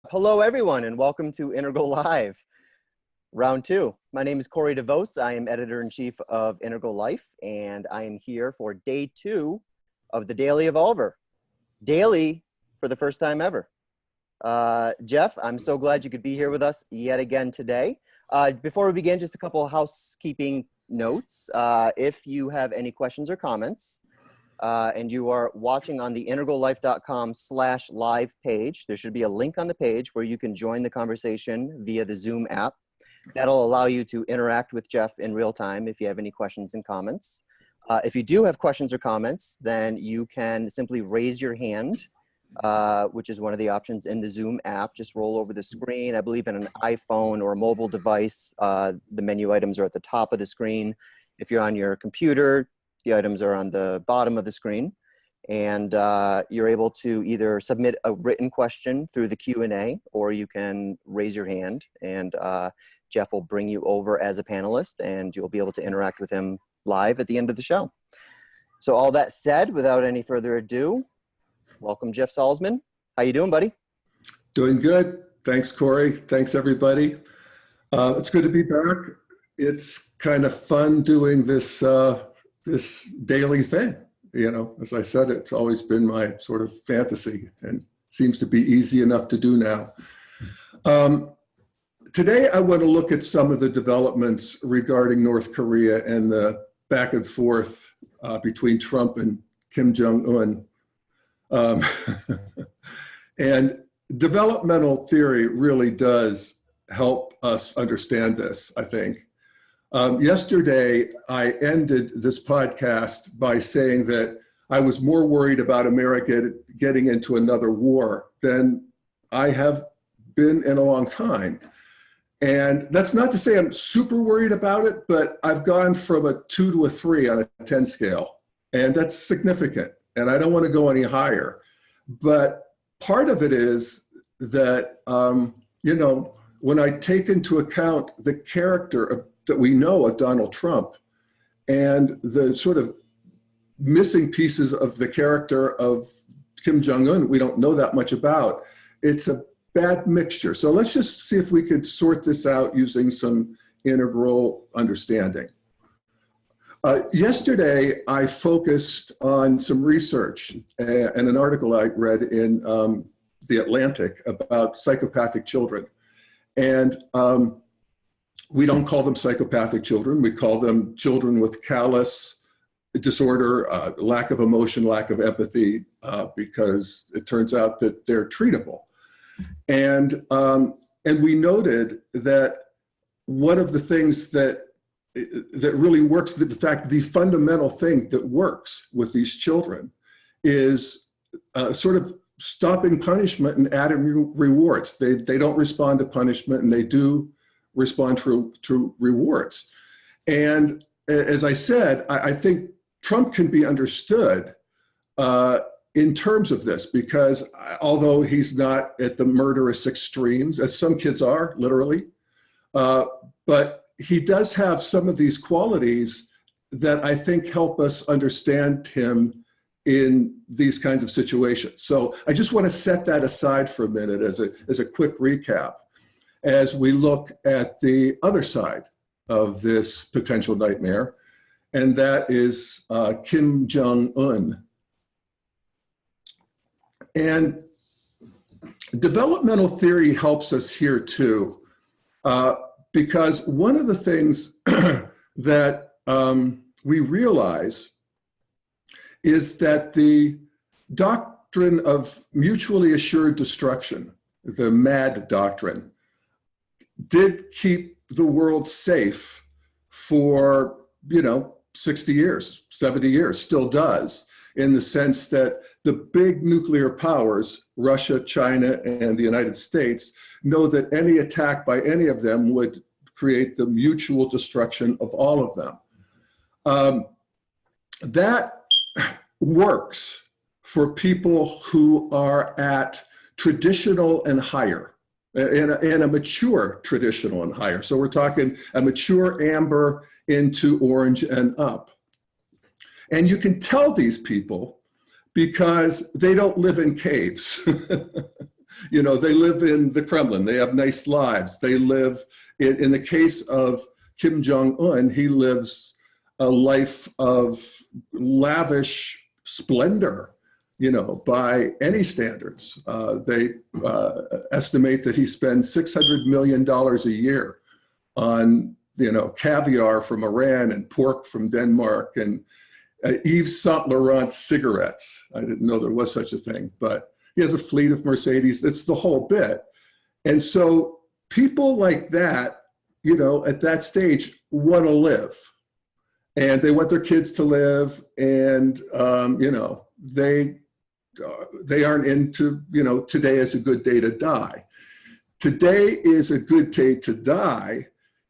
Hello, everyone, and welcome to Integral Live, round two. My name is Corey DeVos. I am editor-in-chief of Integral Life, and I am here for day two of the Daily Evolver. Daily for the first time ever. Jeff, I'm so glad you could be here with us yet again today. Before we begin, just a couple of housekeeping notes. If you have any questions or comments, and you are watching on the integrallife.com/live page, there should be a link on the page where you can join the conversation via the Zoom app. That'll allow you to interact with Jeff in real time if you have any questions and comments. If you do have questions or comments, then you can simply raise your hand, which is one of the options in the Zoom app. Just roll over the screen. I believe in an iPhone or a mobile device, the menu items are at the top of the screen. If you're on your computer, the items are on the bottom of the screen, and you're able to either submit a written question through the Q&A, or you can raise your hand, and Jeff will bring you over as a panelist, and you'll be able to interact with him live at the end of the show. So all that said, without any further ado, welcome Jeff Salzman. How you doing, buddy? Doing good. Thanks, Corey. Thanks, everybody. It's good to be back. It's kind of fun doing this this daily thing. You know, as I said, it's always been my sort of fantasy and seems to be easy enough to do now. Today, I want to look at some of the developments regarding North Korea and the back and forth between Trump and Kim Jong-un. And developmental theory really does help us understand this, I think. Yesterday, I ended this podcast by saying that I was more worried about America getting into another war than I have been in a long time. And that's not to say I'm super worried about it, but I've gone from a 2 to a 3 on a 10 scale. And that's significant. And I don't want to go any higher. But part of it is that, you know, when I take into account the character that we know of Donald Trump and the sort of missing pieces of the character of Kim Jong-un we don't know that much about, it's a bad mixture. So let's just see if we could sort this out using some integral understanding. Yesterday, I focused on some research and an article I read in The Atlantic about psychopathic children. And we don't call them psychopathic children. We call them children with callous disorder, lack of emotion, lack of empathy, because it turns out that they're treatable. And we noted that one of the things that really works, the fundamental thing that works with these children is sort of stopping punishment and adding rewards. They don't respond to punishment, and they do respond to rewards. And as I said, I think Trump can be understood in terms of this, because although he's not at the murderous extremes, as some kids are, literally, but he does have some of these qualities that I think help us understand him in these kinds of situations. So I just want to set that aside for a minute as a quick recap as we look at the other side of this potential nightmare, and that is Kim Jong-un. And developmental theory helps us here too, because one of the things that we realize is that the doctrine of mutually assured destruction, the MAD doctrine, did keep the world safe for, 60 years, 70 years, still does, in the sense that the big nuclear powers, Russia, China, and the United States, know that any attack by any of them would create the mutual destruction of all of them. That works for people who are at traditional and higher, and a mature traditional and higher. So we're talking a mature amber into orange and up. And you can tell these people because they don't live in caves. You know, they live in the Kremlin. They have nice lives. They live, in the case of Kim Jong-un, he lives a life of lavish splendor, you know, by any standards. They estimate that he spends $600 million a year on, you know, caviar from Iran and pork from Denmark and Yves Saint Laurent cigarettes. I didn't know there was such a thing, but he has a fleet of Mercedes. It's the whole bit. And so people like that, you know, at that stage want to live, and they want their kids to live, and you know, they aren't into, you know, today is a good day to die. Today is a good day to die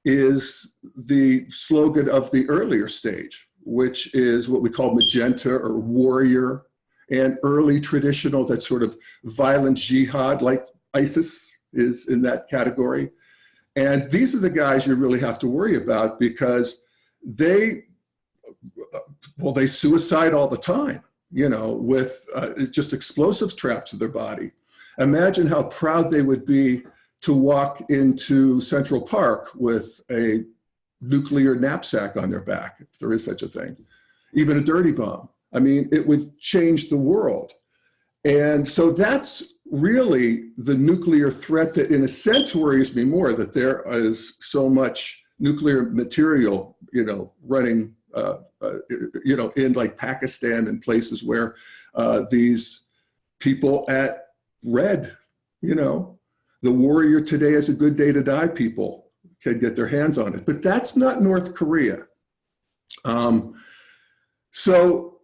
is the slogan of the earlier stage, which is what we call magenta or warrior, and early traditional, that sort of violent jihad, like ISIS is in that category. And these are the guys you really have to worry about, because they suicide all the time, you know, with just explosives trapped to their body. Imagine how proud they would be to walk into Central Park with a nuclear knapsack on their back, if there is such a thing, even a dirty bomb. I mean, it would change the world. And so that's really the nuclear threat that in a sense worries me more, that there is so much nuclear material, you know, running, you know, in like Pakistan and places where these people at Red, you know, the warrior today is a good day to die people can get their hands on it. But that's not North Korea. So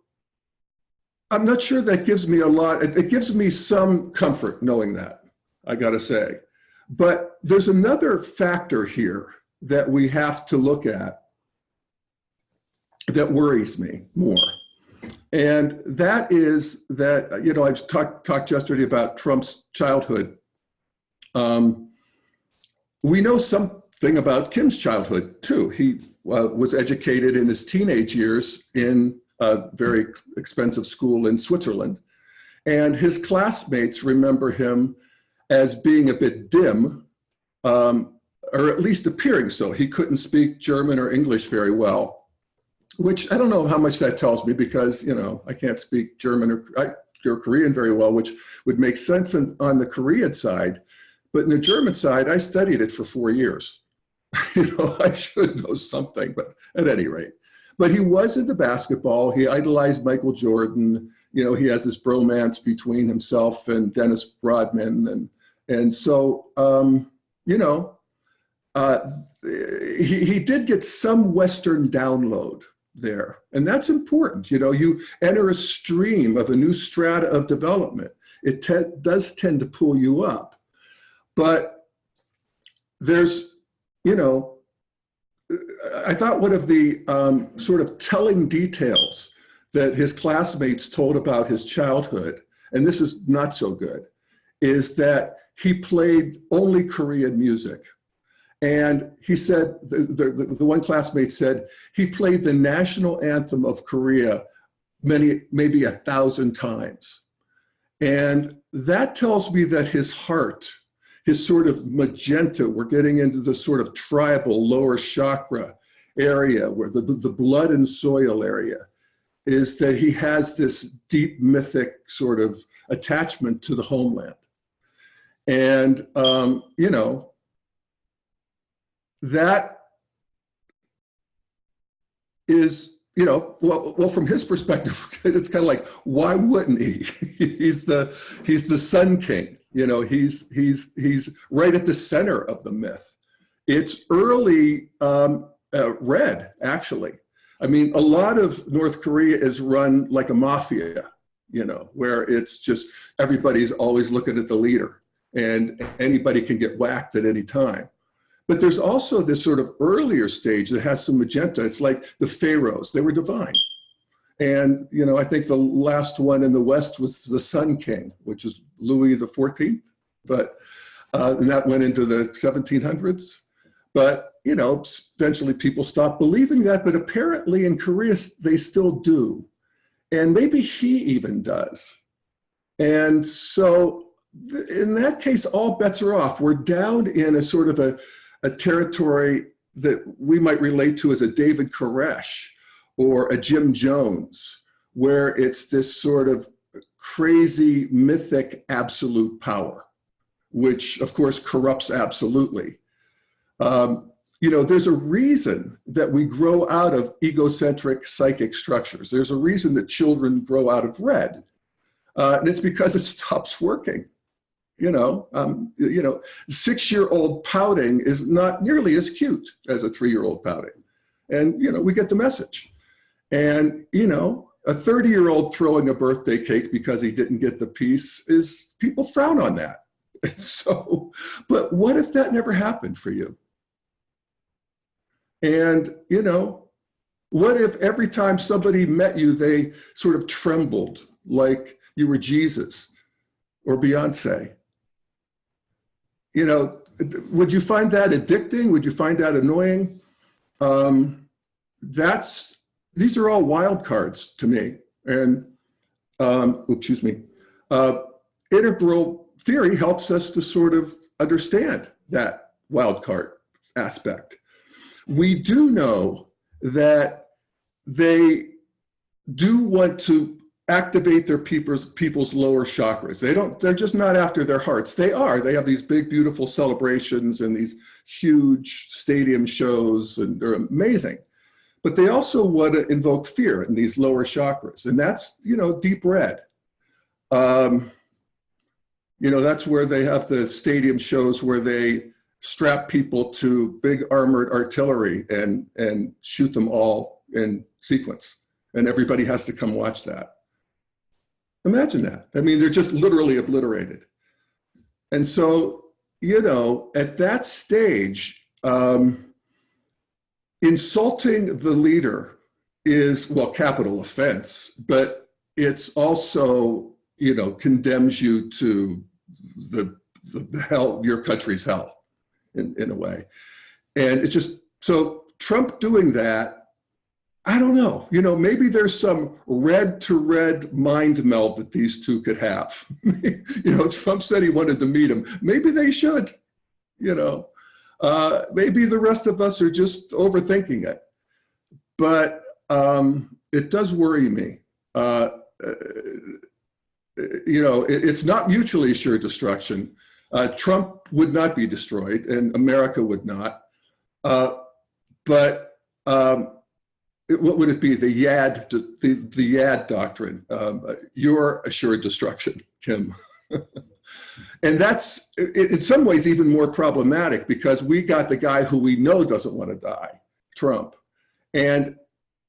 I'm not sure that gives me a lot. It gives me some comfort knowing that, I gotta say. But there's another factor here that we have to look at that worries me more. And that is that, you know, I've talked yesterday about Trump's childhood. We know something about Kim's childhood too. He was educated in his teenage years in a very expensive school in Switzerland. And his classmates remember him as being a bit dim, or at least appearing so. He couldn't speak German or English very well, which I don't know how much that tells me, because, you know, I can't speak German or Korean very well, which would make sense on the Korean side. But in the German side, I studied it for 4 years. You know, I should know something, but at any rate. But he was into basketball. He idolized Michael Jordan. You know, he has this bromance between himself and Dennis Rodman. And so, you know, he did get some Western download there. And that's important. You know, you enter a stream of a new strata of development. It does tend to pull you up. But there's, you know, I thought one of the sort of telling details that his classmates told about his childhood, and this is not so good, is that he played only Korean music. And he said, the one classmate said, he played the national anthem of Korea maybe 1,000 times. And that tells me that his heart, his sort of magenta, we're getting into the sort of tribal lower chakra area, where the blood and soil area, is that he has this deep mythic sort of attachment to the homeland. And, you know, that is, you know, well, from his perspective, it's kind of like, why wouldn't he? He's the Sun King. You know, he's right at the center of the myth. It's early Red, actually. I mean, a lot of North Korea is run like a mafia, you know, where it's just everybody's always looking at the leader, and anybody can get whacked at any time. But there's also this sort of earlier stage that has some magenta. It's like the pharaohs. They were divine. And, you know, I think the last one in the West was the Sun King, which is Louis XIV, but and that went into the 1700s. But, you know, eventually people stopped believing that, but apparently in Korea, they still do. And maybe he even does. And so in that case, all bets are off. We're down in a sort of a territory that we might relate to as a David Koresh or a Jim Jones, where it's this sort of crazy, mythic, absolute power, which of course corrupts absolutely. There's a reason that we grow out of egocentric psychic structures. There's a reason that children grow out of red. And it's because it stops working. 6-year-old pouting is not nearly as cute as a 3-year-old pouting. And, we get the message. And, a 30-year-old throwing a birthday cake because he didn't get the piece is, people frown on that. So, but what if that never happened for you? And, what if every time somebody met you, they sort of trembled like you were Jesus or Beyonce? Would you find that addicting? Would you find that annoying? These are all wild cards to me. And, integral theory helps us to sort of understand that wild card aspect. We do know that they do want to activate their people's lower chakras. They're just not after their hearts. They have these big, beautiful celebrations and these huge stadium shows, and they're amazing. But they also want to invoke fear in these lower chakras. And that's, deep red. That's where they have the stadium shows where they strap people to big armored artillery and shoot them all in sequence. And everybody has to come watch that. Imagine that. I mean, they're just literally obliterated. And so, at that stage, insulting the leader is, capital offense, but it's also, condemns you to the hell, your country's hell in a way. And it's just, so Trump doing that, I don't know, maybe there's some red to red mind meld that these two could have. Trump said he wanted to meet him. Maybe they should, maybe the rest of us are just overthinking it. But it does worry me. It's not mutually assured destruction. Trump would not be destroyed and America would not. What would it be? The YAD doctrine, your assured destruction, Kim. And that's, in some ways, even more problematic because we got the guy who we know doesn't want to die, Trump. And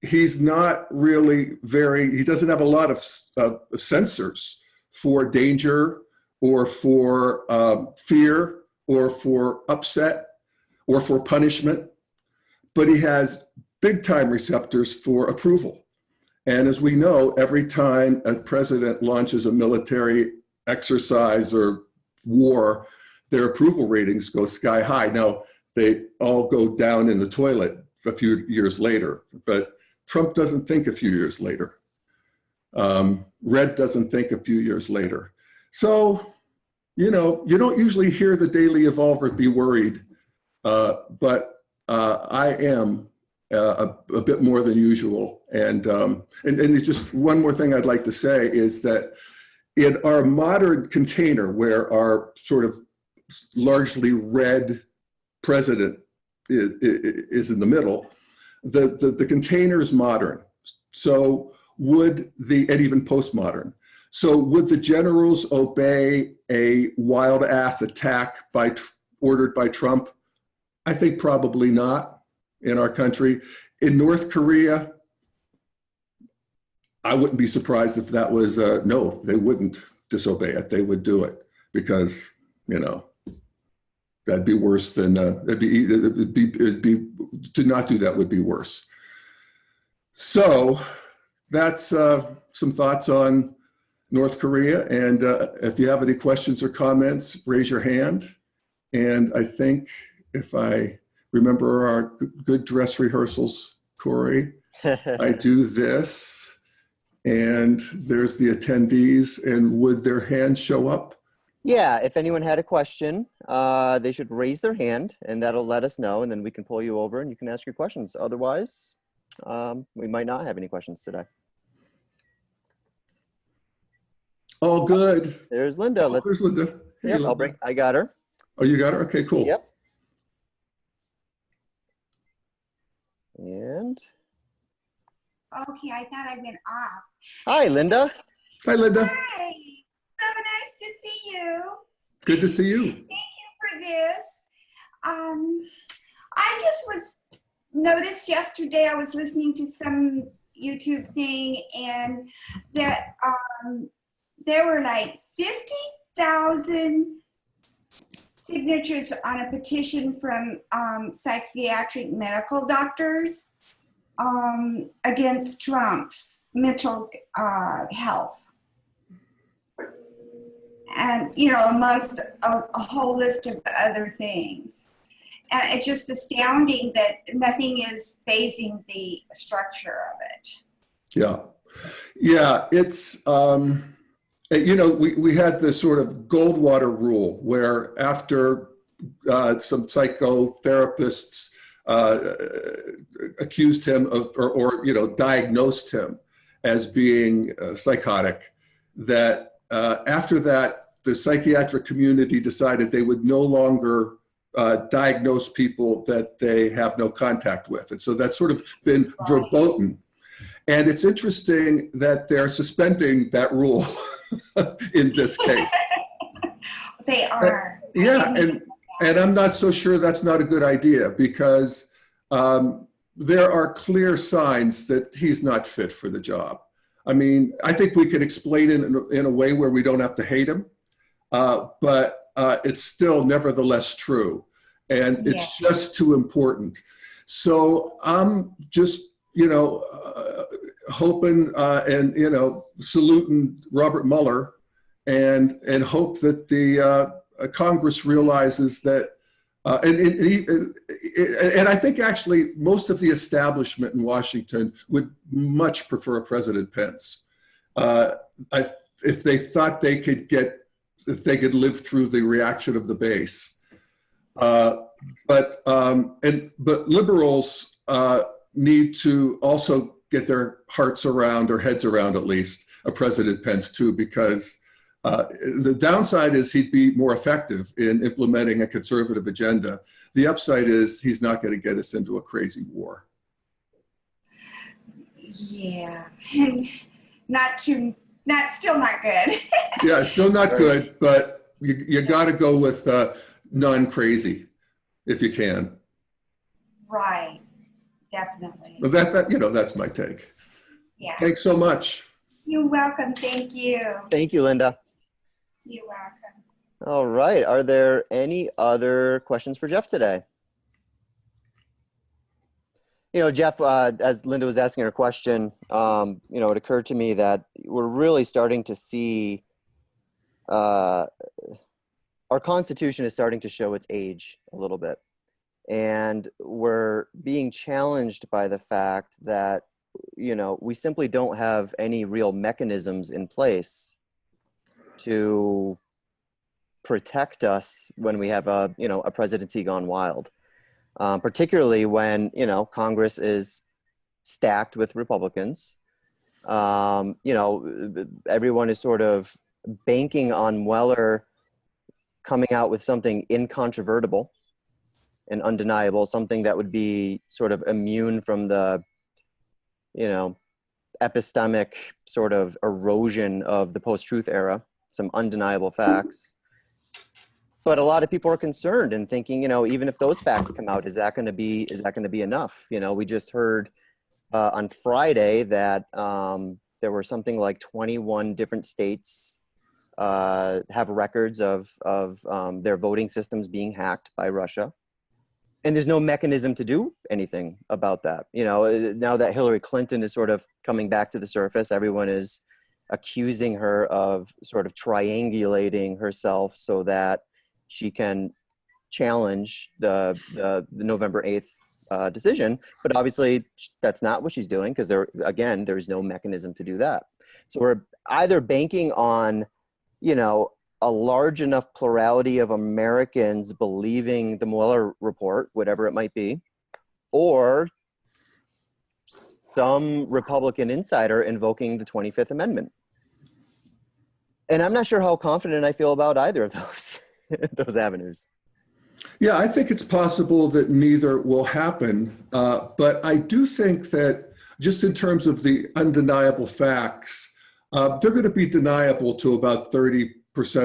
he's not really he doesn't have a lot of sensors for danger or for fear or for upset or for punishment, but he has big time receptors for approval. And as we know, every time a president launches a military exercise or war, their approval ratings go sky high. Now, they all go down in the toilet a few years later, but Trump doesn't think a few years later. Red doesn't think a few years later. So, you don't usually hear the Daily Evolver be worried, but I am a bit more than usual. And it's just one more thing I'd like to say is that in our modern container where our sort of largely red president is in the middle, the container is modern. So and even postmodern. So would the generals obey a wild ass attack ordered by Trump? I think probably not in our country. In North Korea, I wouldn't be surprised if that was, no, they wouldn't disobey it. They would do it because, that'd be worse than, it'd be, to not do that would be worse. So that's some thoughts on North Korea. And if you have any questions or comments, raise your hand. And I think if I remember our good dress rehearsals, Corey, I do this, and there's the attendees, and would their hands show up? Yeah, if anyone had a question, they should raise their hand and that'll let us know, and then we can pull you over and you can ask your questions. Otherwise, we might not have any questions today. All good. There's Linda. Oh, there's Linda. Hey, Yep, Linda. I got her. Oh, you got her? Okay, cool. Yep. And Okay, I thought I went off. hi, Linda. Hi, Linda. Hi, so nice to see you. Good to see you. Thank you for this. I just noticed yesterday I was listening to some YouTube thing, and that there were like 50,000 signatures on a petition from psychiatric medical doctors against Trump's mental health. And, you know, amongst a whole list of other things. And it's just astounding that nothing is phasing the structure of it. Yeah. Yeah, it's, you know, we had this sort of Goldwater rule where after some psychotherapists accused him of, or you know, diagnosed him as being psychotic, that after that, the psychiatric community decided they would no longer diagnose people that they have no contact with. And so that's sort of been verboten. And it's interesting that they're suspending that rule in this case. They are. Yeah, and I'm not so sure that's not a good idea, because there are clear signs that he's not fit for the job. I mean, I think we can explain it in a way where we don't have to hate him, but it's still nevertheless true. And it's just too important. So I'm just, you know, hoping and, you know, saluting Robert Mueller and hope that the Congress realizes that, and I think actually most of the establishment in Washington would much prefer President Pence. If they thought they could if they could live through the reaction of the base. But liberals need to also get their hearts around, or heads around at least, a President Pence too, because the downside is he'd be more effective in implementing a conservative agenda. The upside is he's not going to get us into a crazy war. Yeah, and still not good. Yeah, still not good, but you got to go with non-crazy if you can. Right, definitely. Well, that you know, that's my take. Yeah. Thanks so much. You're welcome. Thank you. Thank you, Linda. You're welcome. All right. Are there any other questions for Jeff today? You know, Jeff, as Linda was asking her question, you know, it occurred to me that we're really starting to see our Constitution is starting to show its age a little bit. And we're being challenged by the fact that, you know, we simply don't have any real mechanisms in place to protect us when we have a, you know, a presidency gone wild. Particularly when, you know, Congress is stacked with Republicans. You know, everyone is sort of banking on Mueller coming out with something incontrovertible and undeniable, something that would be sort of immune from the, you know, epistemic sort of erosion of the post-truth era, some undeniable facts. But a lot of people are concerned and thinking, you know, even if those facts come out, is that going to be enough? You know, we just heard on Friday that there were something like 21 different states have records of their voting systems being hacked by Russia. And there's no mechanism to do anything about that. You know, now that Hillary Clinton is sort of coming back to the surface, everyone is accusing her of sort of triangulating herself so that she can challenge the November 8th decision. But obviously that's not what she's doing, because there's no mechanism to do that. So we're either banking on, you know, a large enough plurality of Americans believing the Mueller report, whatever it might be, or some Republican insider invoking the 25th Amendment. And I'm not sure how confident I feel about either of those, those avenues. Yeah, I think it's possible that neither will happen. But I do think that just in terms of the undeniable facts, they're going to be deniable to about 30%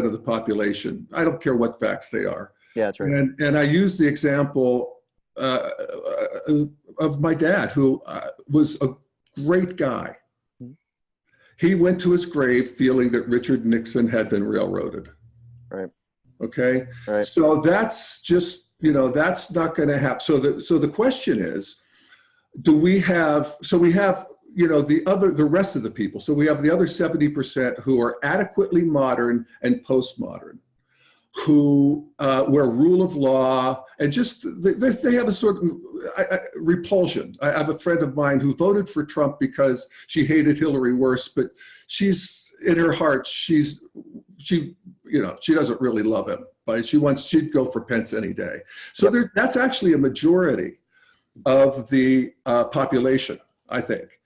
of the population. I don't care what facts they are. Yeah, that's right. And I use the example of my dad, who was a great guy. He went to his grave feeling that Richard Nixon had been railroaded. Right. Okay. Right. So that's just, that's not going to happen. So the question is, we have the rest of the people. So we have the other 70% who are adequately modern and postmodern, who where rule of law and just they have a sort of repulsion. I have a friend of mine who voted for Trump because she hated Hillary worse, but she's in her heart she doesn't really love him, but she'd go for Pence any day. So that's actually a majority of the population, I think,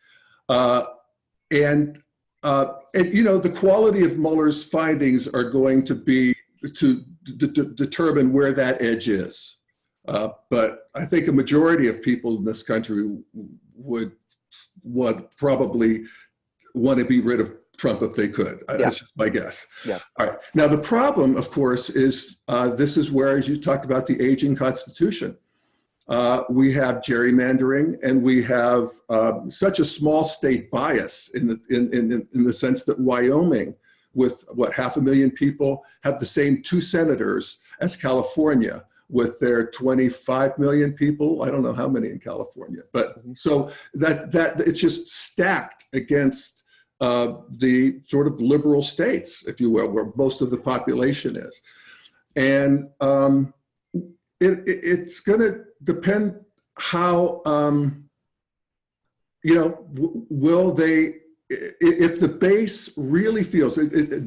and the quality of Mueller's findings are going to be to determine where that edge is. But I think a majority of people in this country would probably want to be rid of Trump if they could. That's just my guess. Yeah. All right. Now, the problem, of course, is this is where, as you talked about, the aging Constitution. We have gerrymandering, and we have such a small state bias in the sense that Wyoming, with 500,000 people, have the same 2 senators as California, with their 25 million people. I don't know how many in California, but so that it's just stacked against the sort of liberal states, if you will, where most of the population is. And it's going to depend how, will they, if the base really feels,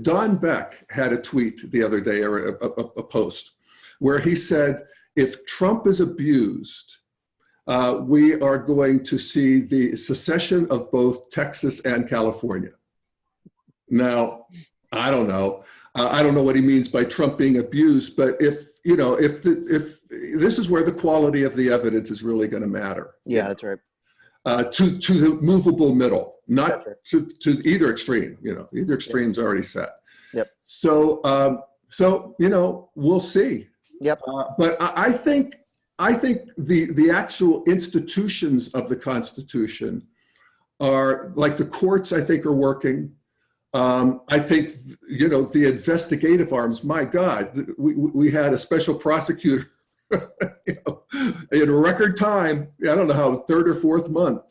Don Beck had a tweet the other day, or a post, where he said, if Trump is abused, we are going to see the secession of both Texas and California. Now, I don't know. I don't know what he means by Trump being abused, but if this is where the quality of the evidence is really going to matter. Yeah, that's right. To the movable middle, not to either extreme. Either extreme's already set. Yep. So we'll see. Yep. But I think the actual institutions of the Constitution are, like, the courts, I think, are working. I think, the investigative arms, my God, we had a special prosecutor in record time, I don't know how, 3rd or 4th month.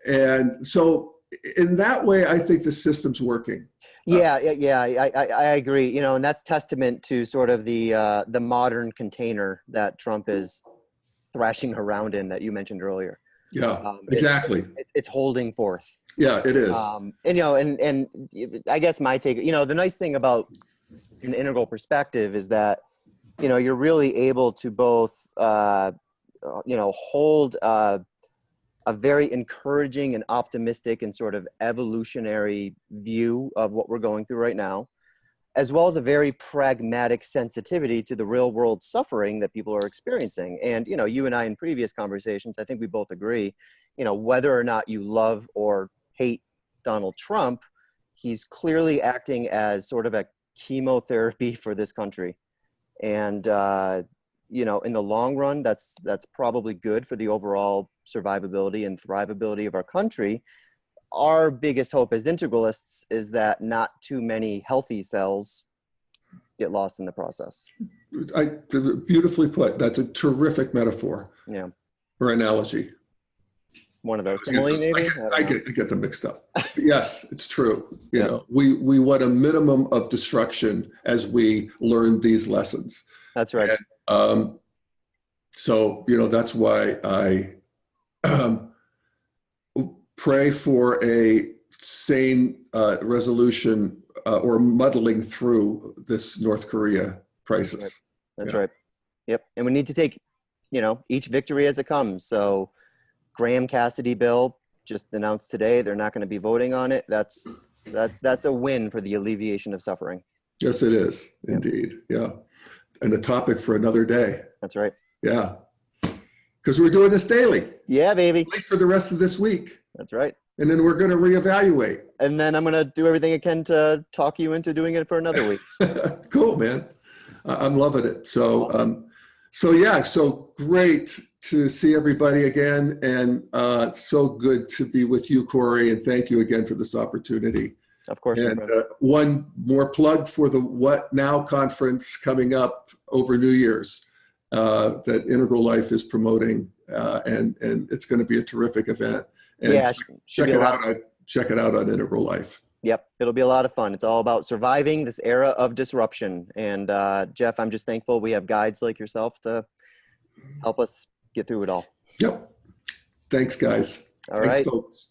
And so in that way, I think the system's working. Yeah, I agree. And that's testament to sort of the modern container that Trump is thrashing around in, that you mentioned earlier. Yeah, exactly. It's holding forth. Yeah, it is. And I guess my take, the nice thing about an integral perspective is that, you're really able to both, hold a very encouraging and optimistic and sort of evolutionary view of what we're going through right now, as well as a very pragmatic sensitivity to the real world suffering that people are experiencing. And, you and I, in previous conversations, I think we both agree, whether or not you love or hate Donald Trump, he's clearly acting as sort of a chemotherapy for this country. And, in the long run, that's probably good for the overall survivability and thrivability of our country. Our biggest hope as integralists is that not too many healthy cells get lost in the process. Beautifully put. That's a terrific metaphor. Yeah. Or analogy. One of those. Simile, maybe? I get them mixed up. Yes, it's true. We want a minimum of destruction as we learn these lessons. That's right. And, so, that's why I pray for a sane resolution or muddling through this North Korea crisis. That's right. Yep. And we need to take, each victory as it comes. So Graham Cassidy bill just announced today, they're not going to be voting on it. That's a win for the alleviation of suffering. Yes, it is. Indeed. Yeah. And a topic for another day. That's right. Yeah. Because we're doing this daily. Yeah, baby. At least for the rest of this week. That's right. And then we're going to reevaluate. And then I'm going to do everything I can to talk you into doing it for another week. Cool, man. I'm loving it. So, so great to see everybody again. And so good to be with you, Corey. And thank you again for this opportunity. Of course. And one more plug for the What Now conference coming up over New Year's that Integral Life is promoting. And it's going to be a terrific event. And check it out on Integral Life. Yep, it'll be a lot of fun. It's all about surviving this era of disruption. And Jeff, I'm just thankful we have guides like yourself to help us get through it all. Yep. Thanks, guys. All Thanks, right. folks.